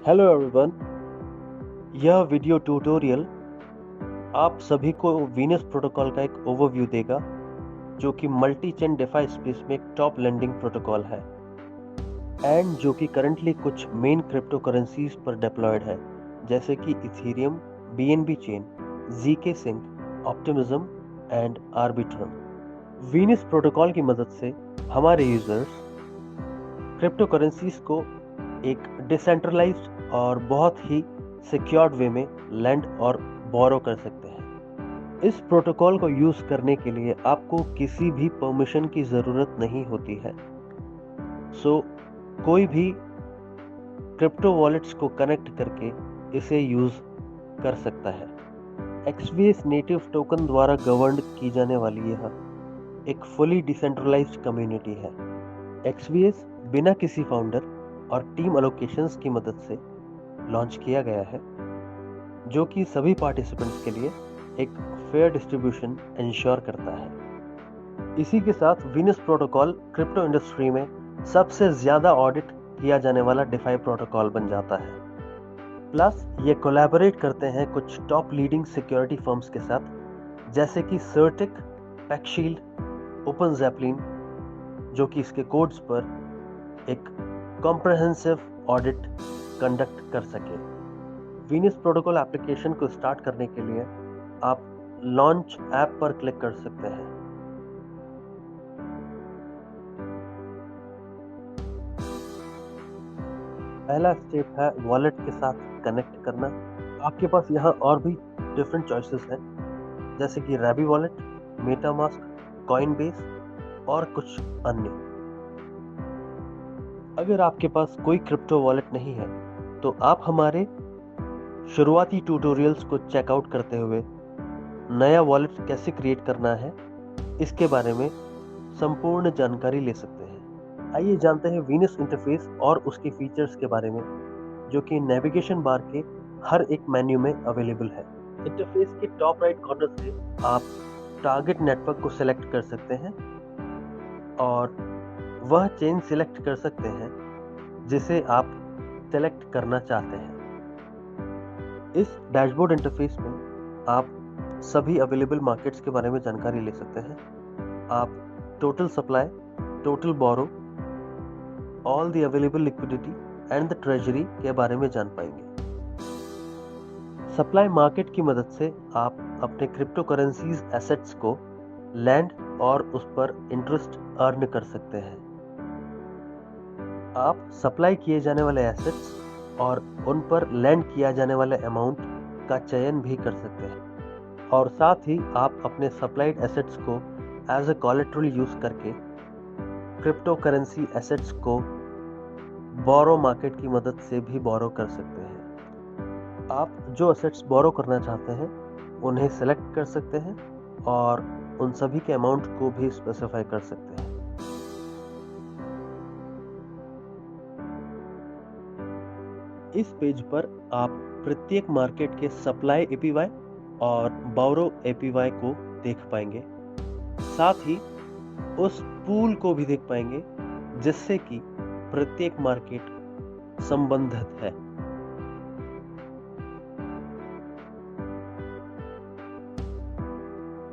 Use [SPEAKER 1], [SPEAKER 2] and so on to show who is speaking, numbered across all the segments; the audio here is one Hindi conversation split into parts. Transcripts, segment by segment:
[SPEAKER 1] Hello everyone. यह वीडियो ट्यूटोरियल आप सभी को वीनस प्रोटोकॉल का एक ओवरव्यू देगा, जो कि मल्टी चेन डेफाई स्पेस में एक टॉप लेंडिंग प्रोटोकॉल है एंड जो कि करंटली कुछ मेन क्रिप्टो करेंसीज पर डिप्लॉयड है, जैसे कि Ethereum, BNB chain, zkSync, Optimism and Arbitrum. Venus protocol की मदद से हमारे यूजर्स क्रिप्टो करेंसीज को एक डिसेंट्रलाइज्ड और बहुत ही सिक्योर्ड वे में लैंड और बोरो कर सकते हैं। इस प्रोटोकॉल को यूज करने के लिए आपको किसी भी परमिशन की जरूरत नहीं होती है। कोई भी क्रिप्टो वॉलेट्स को कनेक्ट करके इसे यूज कर सकता है। एक्सवीएस नेटिव टोकन द्वारा गवर्न की जाने वाली यह एक फुली डिसेंट्रलाइज्ड कम्युनिटी है। एक्सवीएस बिना किसी फाउंडर और टीम अलोकेशंस की मदद से लॉन्च किया गया है, जो कि सभी पार्टिसिपेंट्स के लिए एक फेयर डिस्ट्रीब्यूशन इंश्योर करता है। इसी के साथ वीनस प्रोटोकॉल क्रिप्टो इंडस्ट्री में सबसे ज्यादा ऑडिट किया जाने वाला डिफाई प्रोटोकॉल बन जाता है। प्लस ये कोलैबोरेट करते हैं कुछ टॉप लीडिंग सिक्योरिटी फर्म्स के साथ, जैसे कि सर्टिक, पैक्शील्ड, ओपन ज़ैपलिन, जो कि इसके कोड्स पर एक कॉम्प्रहेंसिव ऑडिट कंडक्ट कर सके। वीनस प्रोटोकॉल एप्लीकेशन को स्टार्ट करने के लिए आप लॉन्च ऐप पर क्लिक कर सकते हैं। पहला स्टेप है वॉलेट के साथ कनेक्ट करना। आपके पास यहाँ और भी डिफरेंट चॉइसेस हैं, जैसे कि रैबी वॉलेट, मेटामास्क, कॉइनबेस और कुछ अन्य। अगर आपके पास कोई क्रिप्टो वॉलेट नहीं है तो आप हमारे शुरुआती ट्यूटोरियल्स को चेकआउट करते हुए नया वॉलेट कैसे क्रिएट करना है इसके बारे में संपूर्ण जानकारी ले सकते हैं। आइए जानते हैं वीनस इंटरफेस और उसके फीचर्स के बारे में, जो कि नेविगेशन बार के हर एक मेन्यू में अवेलेबल है। इंटरफेस के टॉप राइट कॉर्नर से आप टारगेट नेटवर्क को सिलेक्ट कर सकते हैं और वह चेन सिलेक्ट कर सकते हैं जिसे आप सिलेक्ट करना चाहते हैं। इस डैशबोर्ड इंटरफेस में आप सभी अवेलेबल मार्केट्स के बारे में जानकारी ले सकते हैं। आप total supply, total borrow, all the available liquidity and the treasury के बारे में जान पाएंगे। सप्लाई मार्केट की मदद से आप अपने क्रिप्टो करेंसीज एसेट्स को लैंड और उस पर इंटरेस्ट अर्न कर सकते हैं। आप सप्लाई किए जाने वाले एसेट्स और उन पर लैंड किया जाने वाले अमाउंट का चयन भी कर सकते हैं, और साथ ही आप अपने सप्लाइड एसेट्स को एज अ कोलेटरल यूज करके क्रिप्टो करेंसी एसेट्स को बोरो मार्केट की मदद से भी बोरो कर सकते हैं। आप जो एसेट्स बोरो करना चाहते हैं उन्हें सेलेक्ट कर सकते हैं और उन सभी के अमाउंट को भी स्पेसिफाई कर सकते हैं। इस पेज पर आप प्रत्येक मार्केट के सप्लाई एपीवाई और बोरो एपीवाई को देख पाएंगे। साथ ही उस पूल को भी देख पाएंगे जिससे कि प्रत्येक मार्केट संबंधित है।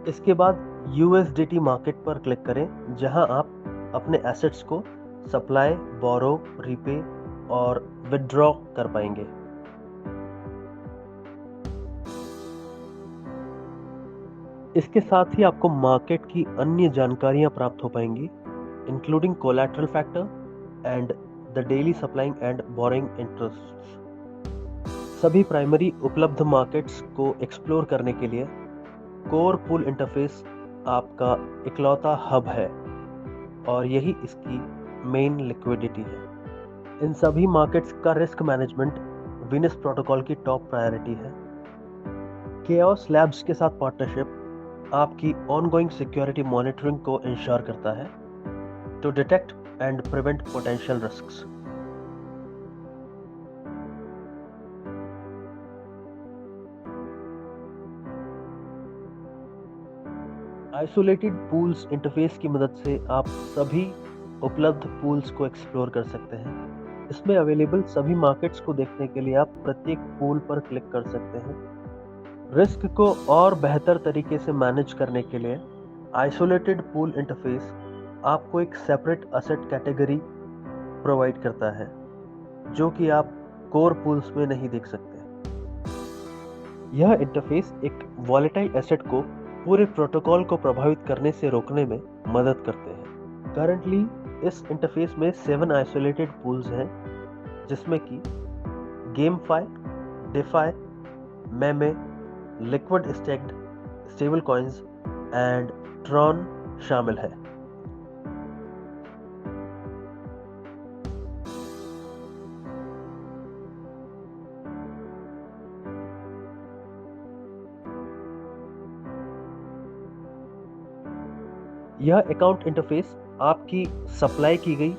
[SPEAKER 1] इसके बाद USDT मार्केट पर क्लिक करें, जहां आप अपने एसेट्स को सप्लाई, बोरो, रीपे और विड्रॉ कर पाएंगे। इसके साथ ही आपको मार्केट की अन्य जानकारियां प्राप्त हो पाएंगी, including collateral factor and the daily supplying and boring interest. सभी प्राइमरी उपलब्ध मार्केट्स को एक्सप्लोर करने के लिए कोर पूल इंटरफेस आपका इकलौता हब है और यही इसकी मेन लिक्विडिटी है। इन सभी मार्केट्स का रिस्क मैनेजमेंट वीनस प्रोटोकॉल की टॉप प्रायोरिटी है। केओस लैब्स के साथ पार्टनरशिप आपकी ऑनगोइंग सिक्योरिटी मॉनिटरिंग को इंश्योर करता है to detect and prevent potential risks. Isolated pools interface की मदद से आप सभी उपलब्ध पूल्स को एक्सप्लोर कर सकते हैं। इसमें अवेलेबल सभी मार्केट्स को देखने के लिए आप प्रत्येक पूल पर क्लिक कर सकते हैं। रिस्क को और बेहतर तरीके से मैनेज करने के लिए आइसोलेटेड पूल इंटरफेस आपको एक सेपरेट असेट कैटेगरी प्रोवाइड करता है, जो कि आप कोर पूल्स में नहीं देख सकते। यह इंटरफेस एक वॉलेटाइल एसेट को पूरे प्रोटोकॉल को प्रभावित करने से रोकने में मदद करते हैं। करंटली इस इंटरफेस में 7 आइसोलेटेड पूल्स हैं, जिसमें कि GameFi, DeFi, meme, liquid staked stable coins and Tron शामिल है। यह अकाउंट इंटरफेस आपकी सप्लाई की गई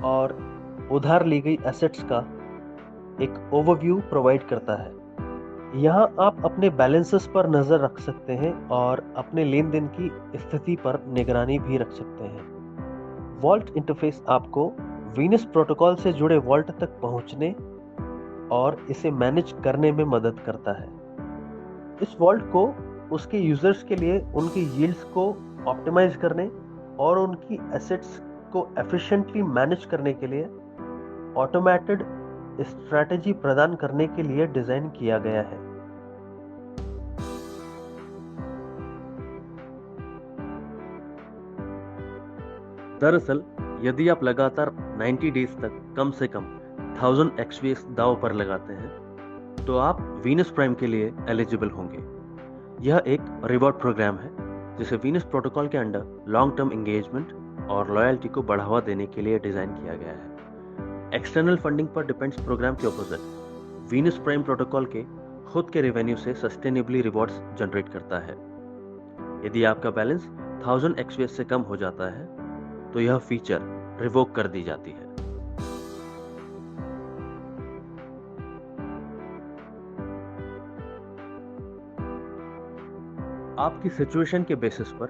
[SPEAKER 1] और उधार ली गई एसेट्स का एक ओवरव्यू प्रोवाइड करता है। यहाँ आप अपने बैलेंसेस पर नजर रख सकते हैं और अपने लेन देन की स्थिति पर निगरानी भी रख सकते हैं। वॉल्ट इंटरफेस आपको वीनस प्रोटोकॉल से जुड़े वॉल्ट तक पहुंचने और इसे मैनेज करने में मदद करता है। इस वॉल्ट को उसके यूजर्स के लिए उनकी यील्ड्स को ऑप्टिमाइज करने और उनकी एसेट्स को एफिशिएंटली मैनेज करने के लिए ऑटोमेटेड स्ट्रैटेजी प्रदान करने के लिए डिजाइन किया गया है। दरअसल यदि आप लगातार 90 डेज तक कम से कम 1000 XVS दांव पर लगाते हैं, तो आप वीनस प्राइम के लिए एलिजिबल होंगे। यह एक रिवॉर्ड प्रोग्राम है जिसे वीनस प्रोटोकॉल के अंडर लॉन्ग टर्म एंगेजमेंट और लॉयल्टी को बढ़ावा देने के लिए डिजाइन किया गया है। एक्सटर्नल फंडिंग पर डिपेंड्स प्रोग्राम के ऑपोजिट, वीनस प्राइम प्रोटोकॉल के खुद के रेवेन्यू से सस्टेनेबली रिवॉर्ड्स जनरेट करता है। यदि आपका बैलेंस 1000 XVS से कम हो जाता है, तो यह फीचर रिवोक कर दी जाती है। आपकी सिचुएशन के बेसिस पर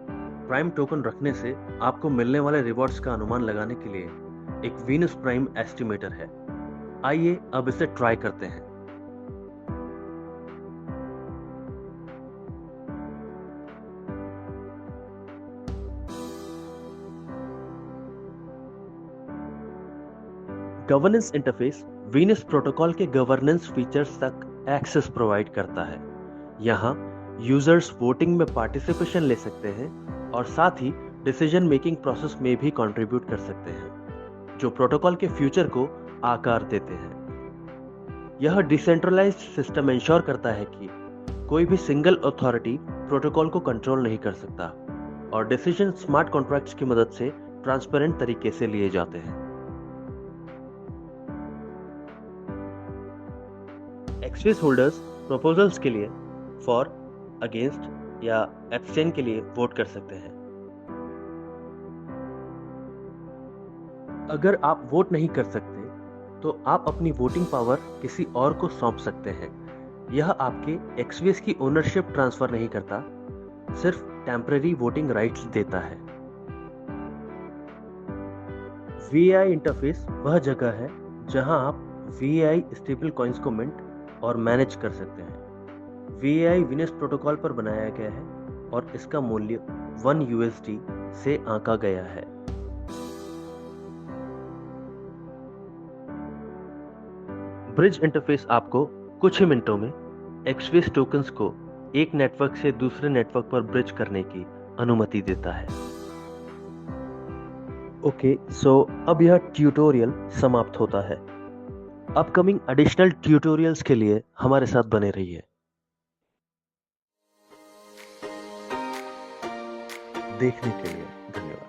[SPEAKER 1] प्राइम टोकन रखने से आपको मिलने वाले रिवॉर्ड्स का अनुमान लगाने के लिए एक वीनस प्राइम एस्टिमेटर है। आइए अब इसे ट्राई करते हैं। गवर्नेंस इंटरफेस वीनस प्रोटोकॉल के गवर्नेंस फीचर्स तक एक्सेस प्रोवाइड करता है। यहाँ यूजर्स वोटिंग में पार्टिसिपेशन ले सकते हैं और साथ ही डिसीजन मेकिंग प्रोसेस में भी कंट्रीब्यूट कर सकते हैं, जो प्रोटोकॉल के फ्यूचर को आकार देते हैं। यह डिसेंट्रलाइज्ड सिस्टम इंश्योर करता है कि कोई भी सिंगल अथॉरिटी प्रोटोकॉल को कंट्रोल नहीं कर सकता और डिसीजन स्मार्ट कॉन्ट्रैक्ट्स की मदद से ट्रांसपेरेंट तरीके से लिए जाते हैं। एक्सवीएस होल्डर्स प्रपोजल्स के लिए फॉर, अगेंस्ट या एब्सटेन के लिए वोट कर सकते हैं। अगर आप वोट नहीं कर सकते, तो आप अपनी वोटिंग पावर किसी और को सौंप सकते हैं। यह आपके एक्सवीएस की ओनरशिप ट्रांसफर नहीं करता, सिर्फ टेम्पररी वोटिंग राइट्स देता है। वीएआई इंटरफेस वह जगह है जहां आप वीएआई स्टेबल कॉइन्स को मिंट और मैनेज कर सकते हैं। वीएआई वीनस प्रोटोकॉल पर बनाया गया है और इसका मूल्य 1 USD से आंका गया है। ब्रिज इंटरफेस आपको कुछ ही मिनटों में एक्सवीएस टोकन्स को एक नेटवर्क से दूसरे नेटवर्क पर ब्रिज करने की अनुमति देता है। ओके, सो अब यह ट्यूटोरियल समाप्त होता है। अपकमिंग एडिशनल ट्यूटोरियल्स के लिए हमारे साथ बने रहिए। देखने के लिए धन्यवाद।